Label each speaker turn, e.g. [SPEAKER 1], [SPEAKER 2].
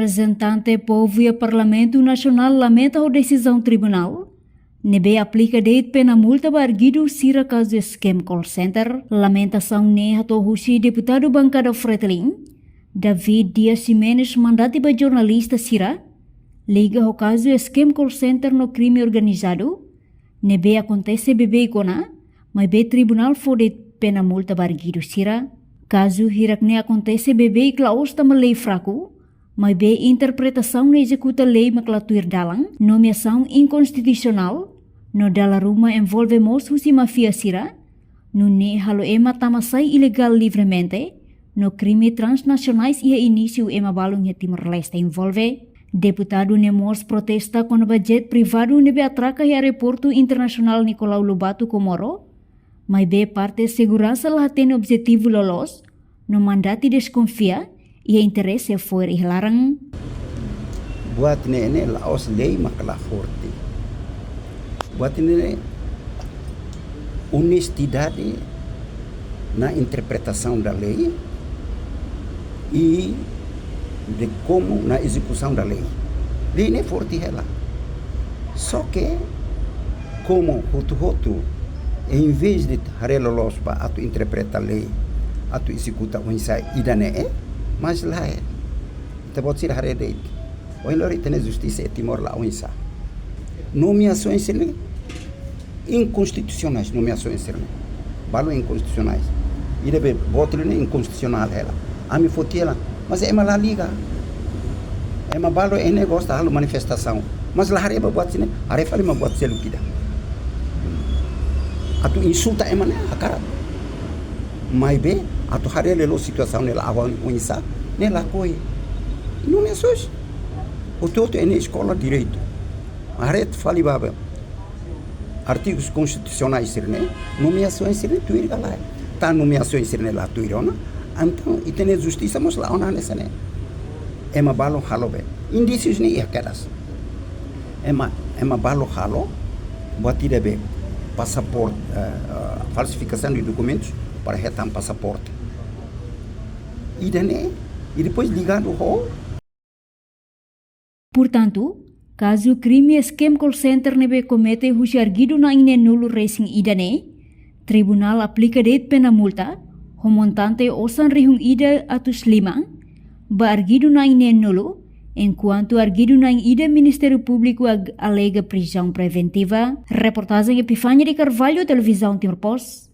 [SPEAKER 1] Representante povo e Parlamento Nacional lamenta a decisão tribunal. Nebe aplica de pena multa barguido sira caso esquema call center. Lamentação ne hatohusi deputado bancada Fretilin. David Dias Jimenez mandati ba jornalista sira. Liga o caso esquema call center no crime organizado. Nebe acontece bebe ikona. Mas be tribunal fode pena multa barguido sira. Caso hirakne acontece bebe klaus tama lei fraco. Mas be interpretação na executa lei maclatuir dalang, nomeação inconstitucional, no dala ruma envolve mos husi mafia sira, no ne halo ema tamasai ilegal livremente, no crime transnacionais ia início ema balung Timor-Leste envolve. Deputado nemos protesta com budget privado nebe atraca e aeroporto internacional Nicolau Lobato Comoro, mas be parte segurança lá tem objetivo lolos, no mandati desconfia, ia interesse for larang.
[SPEAKER 2] Buat ini laos lei makalah forte. Buat ini honestidade na interpretação da lei e de como na execução da lei. Lei é forte ela. Só que como roto em vez de harelo los para atu interpretar a lei, atu executa o insai idane mas lá é. Te pode ser haredeit. O ilori tem justiça e Timor lá o insa. Nomeações inconstitucionais, nomeações balo inconstitucionais. E deve botar inconstitucional ela. A me fotia ela, mas é uma lá liga. É uma balo é negócio da manifestação. Mas lá hareba buat sini, hareba lima buat selu kita. Atu insulta é mana a cara. Mas bem, atu harele lo situação nela awan unisa nela coi não me assusta o todo é na escola de direito a rede fali baba artigos constitucionais sirne nomeações sirne tuir galai tá nomeações sirne lá tuirona então e tem justiça mas lá ona nessa né é uma balo halobe indícios nem aquelas é uma balo halo batida be passaporte falsificação de documentos para retam passaporte. E depois ligado ao.
[SPEAKER 1] Portanto, caso crime esquema call center nebe comete husiargido na ine nulo racing idane, tribunal aplica de pena multa, o montante osan rihung ida atus 5, ba argido na ine nulo, enquanto argido na ida Ministério Público alega prisão preventiva. Reportagem Epifânia de Carvalho, Televisão Timor-Post.